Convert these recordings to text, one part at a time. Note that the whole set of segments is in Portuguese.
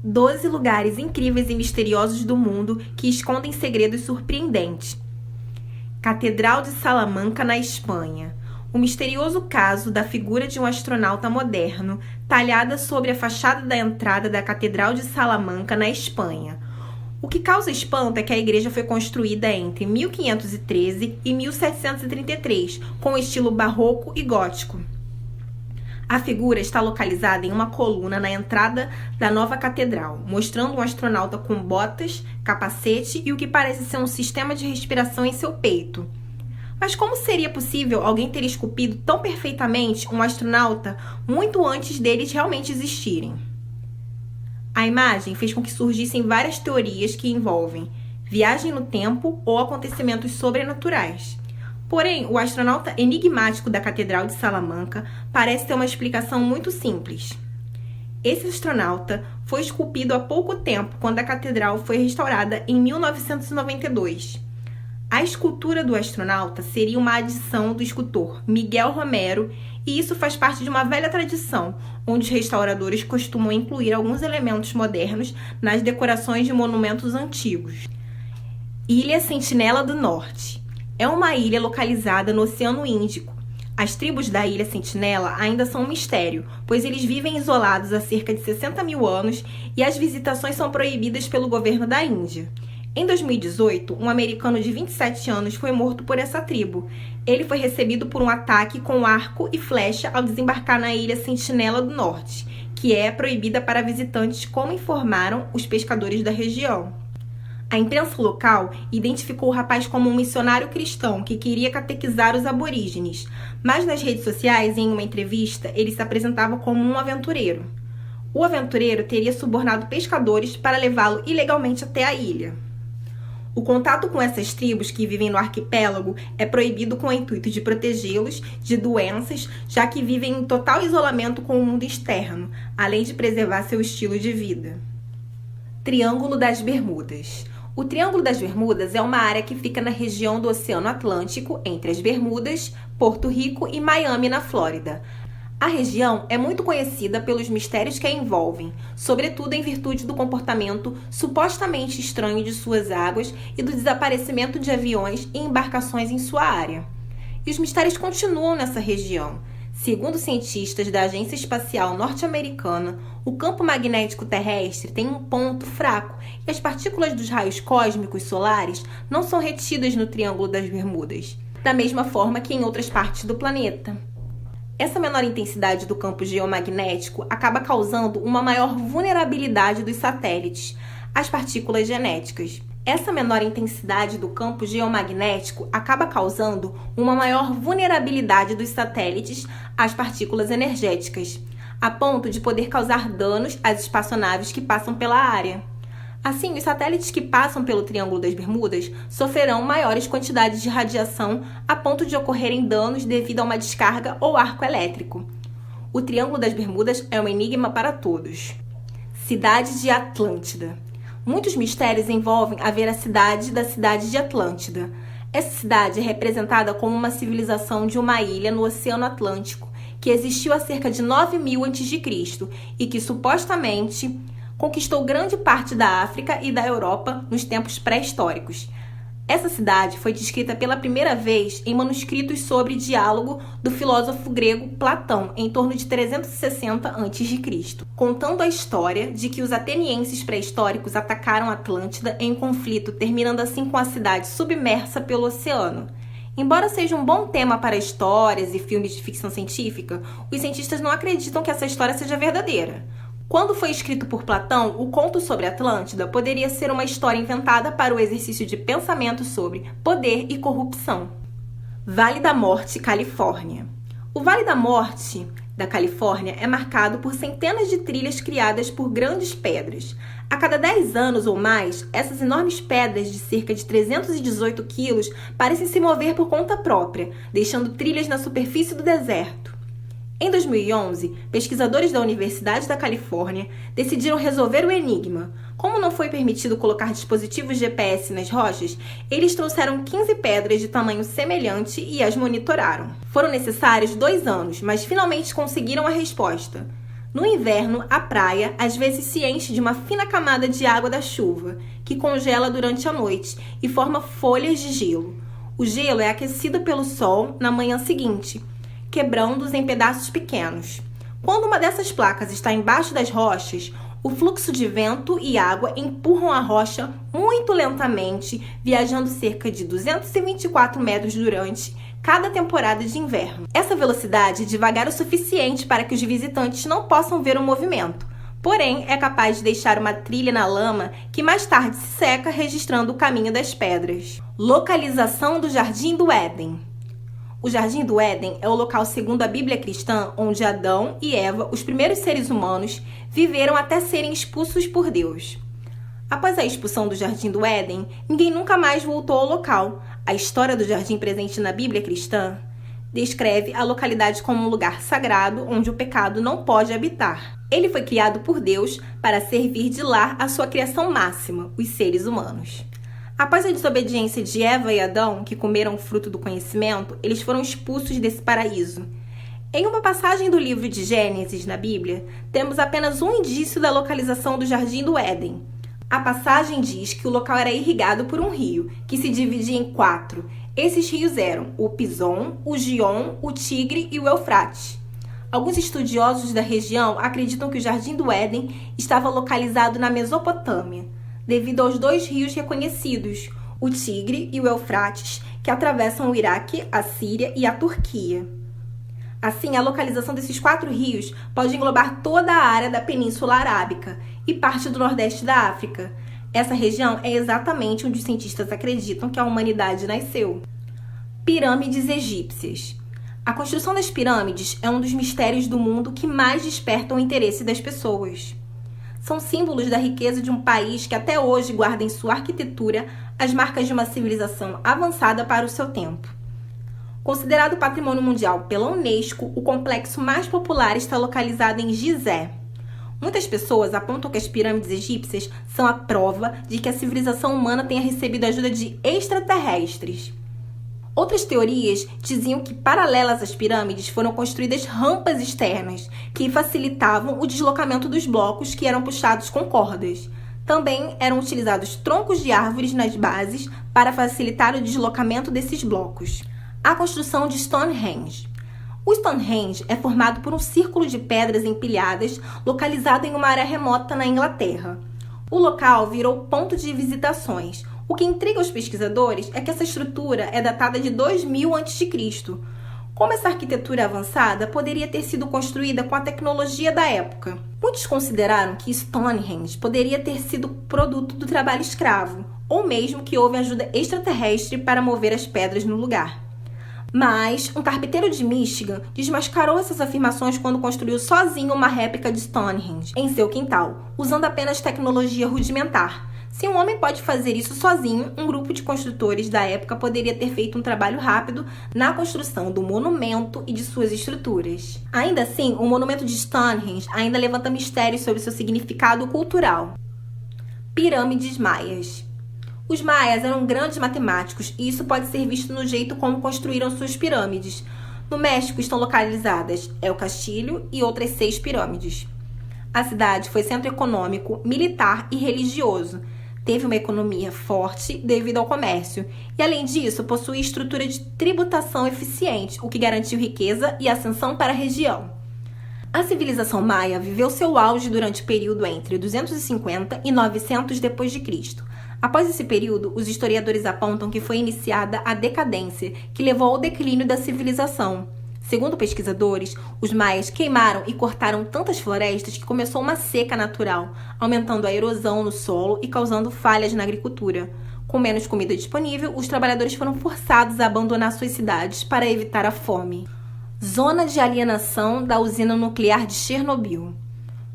12 lugares incríveis e misteriosos do mundo que escondem segredos surpreendentes. Catedral de Salamanca, na Espanha. O misterioso caso da figura de um astronauta moderno talhada sobre a fachada da entrada da Catedral de Salamanca, na Espanha. O que causa espanto é que a igreja foi construída entre 1513 e 1733, com estilo barroco e gótico. A figura está localizada em uma coluna na entrada da nova catedral, mostrando um astronauta com botas, capacete e o que parece ser um sistema de respiração em seu peito. Mas como seria possível alguém ter esculpido tão perfeitamente um astronauta muito antes deles realmente existirem? A imagem fez com que surgissem várias teorias que envolvem viagem no tempo ou acontecimentos sobrenaturais. Porém, o astronauta enigmático da Catedral de Salamanca parece ter uma explicação muito simples. Esse astronauta foi esculpido há pouco tempo, quando a catedral foi restaurada em 1992. A escultura do astronauta seria uma adição do escultor Miguel Romero, e isso faz parte de uma velha tradição, onde os restauradores costumam incluir alguns elementos modernos nas decorações de monumentos antigos. Ilha Sentinela do Norte. É uma ilha localizada no Oceano Índico. As tribos da Ilha Sentinela ainda são um mistério, pois eles vivem isolados há cerca de 60 mil anos e as visitações são proibidas pelo governo da Índia. Em 2018, um americano de 27 anos foi morto por essa tribo. Ele foi recebido por um ataque com arco e flecha ao desembarcar na Ilha Sentinela do Norte, que é proibida para visitantes, como informaram os pescadores da região. A imprensa local identificou o rapaz como um missionário cristão que queria catequizar os aborígenes, mas nas redes sociais, em uma entrevista, ele se apresentava como um aventureiro. O aventureiro teria subornado pescadores para levá-lo ilegalmente até a ilha. O contato com essas tribos que vivem no arquipélago é proibido com o intuito de protegê-los de doenças, já que vivem em total isolamento com o mundo externo, além de preservar seu estilo de vida. Triângulo das Bermudas. O Triângulo das Bermudas é uma área que fica na região do Oceano Atlântico, entre as Bermudas, Porto Rico e Miami, na Flórida. A região é muito conhecida pelos mistérios que a envolvem, sobretudo em virtude do comportamento supostamente estranho de suas águas e do desaparecimento de aviões e embarcações em sua área. E os mistérios continuam nessa região. Segundo cientistas da Agência Espacial Norte-Americana, o campo magnético terrestre tem um ponto fraco e as partículas dos raios cósmicos solares não são retidas no Triângulo das Bermudas, da mesma forma que em outras partes do planeta. Essa menor intensidade do campo geomagnético acaba causando uma maior vulnerabilidade dos satélites, as partículas genéticas. Essa menor intensidade do campo geomagnético acaba causando uma maior vulnerabilidade dos satélites às partículas energéticas, a ponto de poder causar danos às espaçonaves que passam pela área. Assim, os satélites que passam pelo Triângulo das Bermudas sofrerão maiores quantidades de radiação a ponto de ocorrerem danos devido a uma descarga ou arco elétrico. O Triângulo das Bermudas é um enigma para todos. Cidade de Atlântida. Muitos mistérios envolvem a veracidade da cidade de Atlântida. Essa cidade é representada como uma civilização de uma ilha no Oceano Atlântico, que existiu há cerca de 9.000 a.C. e que supostamente conquistou grande parte da África e da Europa nos tempos pré-históricos. Essa cidade foi descrita pela primeira vez em manuscritos sobre diálogo do filósofo grego Platão, em torno de 360 a.C., contando a história de que os atenienses pré-históricos atacaram Atlântida em um conflito, terminando assim com a cidade submersa pelo oceano. Embora seja um bom tema para histórias e filmes de ficção científica, os cientistas não acreditam que essa história seja verdadeira. Quando foi escrito por Platão, o conto sobre Atlântida poderia ser uma história inventada para o exercício de pensamento sobre poder e corrupção. Vale da Morte, Califórnia. O Vale da Morte da Califórnia é marcado por centenas de trilhas criadas por grandes pedras. A cada 10 anos ou mais, essas enormes pedras de cerca de 318 quilos parecem se mover por conta própria, deixando trilhas na superfície do deserto. Em 2011, pesquisadores da Universidade da Califórnia decidiram resolver o enigma. Como não foi permitido colocar dispositivos GPS nas rochas, eles trouxeram 15 pedras de tamanho semelhante e as monitoraram. Foram necessários 2 anos, mas finalmente conseguiram a resposta. No inverno, a praia às vezes se enche de uma fina camada de água da chuva, que congela durante a noite e forma folhas de gelo. O gelo é aquecido pelo sol na manhã seguinte, quebrando-os em pedaços pequenos. Quando uma dessas placas está embaixo das rochas, o fluxo de vento e água empurram a rocha muito lentamente, viajando cerca de 224 metros durante cada temporada de inverno. Essa velocidade é devagar o suficiente para que os visitantes não possam ver o movimento, porém é capaz de deixar uma trilha na lama que mais tarde se seca, registrando o caminho das pedras. Localização do Jardim do Éden. O Jardim do Éden é o local, segundo a Bíblia cristã, onde Adão e Eva, os primeiros seres humanos, viveram até serem expulsos por Deus. Após a expulsão do Jardim do Éden, ninguém nunca mais voltou ao local. A história do jardim presente na Bíblia cristã descreve a localidade como um lugar sagrado onde o pecado não pode habitar. Ele foi criado por Deus para servir de lar à sua criação máxima, os seres humanos. Após a desobediência de Eva e Adão, que comeram o fruto do conhecimento, eles foram expulsos desse paraíso. Em uma passagem do livro de Gênesis na Bíblia, temos apenas um indício da localização do Jardim do Éden. A passagem diz que o local era irrigado por um rio, que se dividia em 4. Esses rios eram o Pison, o Gion, o Tigre e o Eufrates. Alguns estudiosos da região acreditam que o Jardim do Éden estava localizado na Mesopotâmia, devido aos 2 rios reconhecidos, o Tigre e o Eufrates, que atravessam o Iraque, a Síria e a Turquia. Assim, a localização desses 4 rios pode englobar toda a área da Península Arábica e parte do Nordeste da África. Essa região é exatamente onde os cientistas acreditam que a humanidade nasceu. Pirâmides egípcias. A construção das pirâmides é um dos mistérios do mundo que mais despertam o interesse das pessoas. São símbolos da riqueza de um país que até hoje guarda em sua arquitetura as marcas de uma civilização avançada para o seu tempo. Considerado patrimônio mundial pela Unesco, o complexo mais popular está localizado em Gizé. Muitas pessoas apontam que as pirâmides egípcias são a prova de que a civilização humana tenha recebido ajuda de extraterrestres. Outras teorias diziam que, paralelas às pirâmides, foram construídas rampas externas que facilitavam o deslocamento dos blocos que eram puxados com cordas. Também eram utilizados troncos de árvores nas bases para facilitar o deslocamento desses blocos. A construção de Stonehenge. O Stonehenge é formado por um círculo de pedras empilhadas localizado em uma área remota na Inglaterra. O local virou ponto de visitações. O que intriga os pesquisadores é que essa estrutura é datada de 2000 a.C. Como essa arquitetura avançada poderia ter sido construída com a tecnologia da época? Muitos consideraram que Stonehenge poderia ter sido produto do trabalho escravo, ou mesmo que houve ajuda extraterrestre para mover as pedras no lugar. Mas um carpinteiro de Michigan desmascarou essas afirmações quando construiu sozinho uma réplica de Stonehenge em seu quintal, usando apenas tecnologia rudimentar. Se um homem pode fazer isso sozinho, um grupo de construtores da época poderia ter feito um trabalho rápido na construção do monumento e de suas estruturas. Ainda assim, o monumento de Stonehenge ainda levanta mistérios sobre seu significado cultural. Pirâmides maias. Os maias eram grandes matemáticos e isso pode ser visto no jeito como construíram suas pirâmides. No México estão localizadas El Castillo e outras 6 pirâmides. A cidade foi centro econômico, militar e religioso. Teve uma economia forte devido ao comércio e, além disso, possuía estrutura de tributação eficiente, o que garantiu riqueza e ascensão para a região. A civilização maia viveu seu auge durante o período entre 250 e 900 d.C. Após esse período, os historiadores apontam que foi iniciada a decadência, que levou ao declínio da civilização. Segundo pesquisadores, os maias queimaram e cortaram tantas florestas que começou uma seca natural, aumentando a erosão no solo e causando falhas na agricultura. Com menos comida disponível, os trabalhadores foram forçados a abandonar suas cidades para evitar a fome. Zona de alienação da usina nuclear de Chernobyl.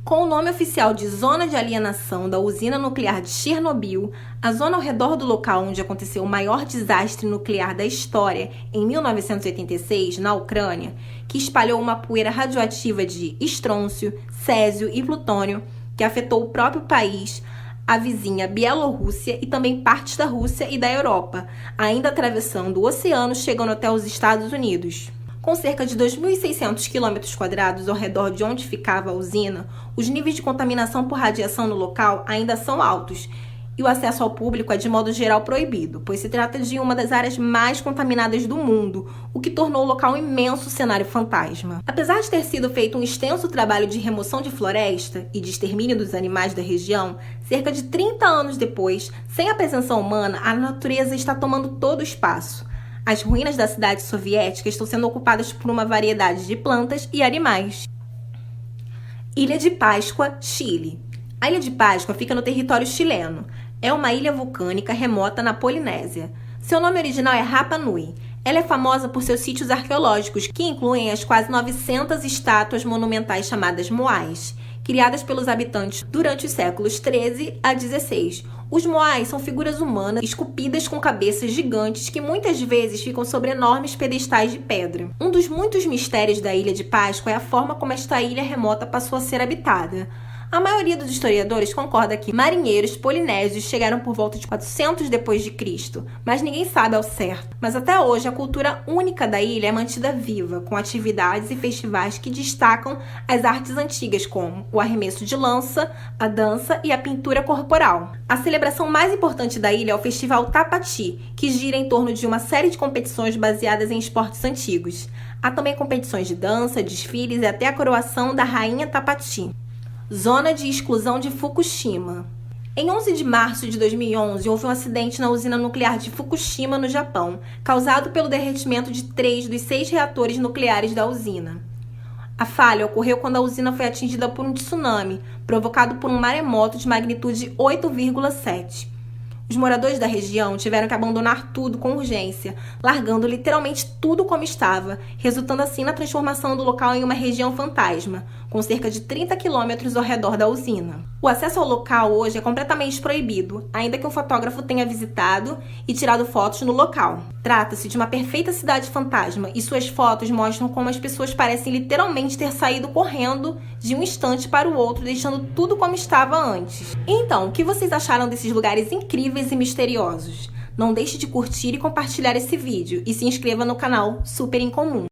Com o nome oficial de Zona de Alienação da Usina Nuclear de Chernobyl, a zona ao redor do local onde aconteceu o maior desastre nuclear da história, em 1986, na Ucrânia, que espalhou uma poeira radioativa de estrôncio, césio e plutônio, que afetou o próprio país, a vizinha Bielorrússia e também partes da Rússia e da Europa, ainda atravessando o oceano, chegando até os Estados Unidos. Com cerca de 2.600 km² ao redor de onde ficava a usina, os níveis de contaminação por radiação no local ainda são altos e o acesso ao público é de modo geral proibido, pois se trata de uma das áreas mais contaminadas do mundo, o que tornou o local um imenso cenário fantasma. Apesar de ter sido feito um extenso trabalho de remoção de floresta e de extermínio dos animais da região, cerca de 30 anos depois, sem a presença humana, a natureza está tomando todo o espaço. As ruínas da cidade soviética estão sendo ocupadas por uma variedade de plantas e animais. Ilha de Páscoa, Chile. A Ilha de Páscoa fica no território chileno. É uma ilha vulcânica remota na Polinésia. Seu nome original é Rapa Nui. Ela é famosa por seus sítios arqueológicos, que incluem as quase 900 estátuas monumentais chamadas moais, criadas pelos habitantes durante os séculos 13 a 16. Os moais são figuras humanas esculpidas com cabeças gigantes que muitas vezes ficam sobre enormes pedestais de pedra. Um dos muitos mistérios da Ilha de Páscoa é a forma como esta ilha remota passou a ser habitada. A maioria dos historiadores concorda que marinheiros polinésios chegaram por volta de 400 depois de Cristo, mas ninguém sabe ao certo. Mas até hoje a cultura única da ilha é mantida viva, com atividades e festivais que destacam as artes antigas como o arremesso de lança, a dança e a pintura corporal. A celebração mais importante da ilha é o Festival Tapati, que gira em torno de uma série de competições baseadas em esportes antigos. Há também competições de dança, desfiles e até a coroação da Rainha Tapati. Zona de exclusão de Fukushima. Em 11 de março de 2011, houve um acidente na usina nuclear de Fukushima, no Japão, causado pelo derretimento de 3 dos 6 reatores nucleares da usina. A falha ocorreu quando a usina foi atingida por um tsunami, provocado por um maremoto de magnitude 8,7. Os moradores da região tiveram que abandonar tudo com urgência, largando literalmente tudo como estava, resultando assim na transformação do local em uma região fantasma, com cerca de 30 quilômetros ao redor da usina. O acesso ao local hoje é completamente proibido, ainda que um fotógrafo tenha visitado e tirado fotos no local. Trata-se de uma perfeita cidade fantasma e suas fotos mostram como as pessoas parecem literalmente ter saído correndo de um instante para o outro, deixando tudo como estava antes. Então, o que vocês acharam desses lugares incríveis e misteriosos? Não deixe de curtir e compartilhar esse vídeo e se inscreva no canal Super Incomum.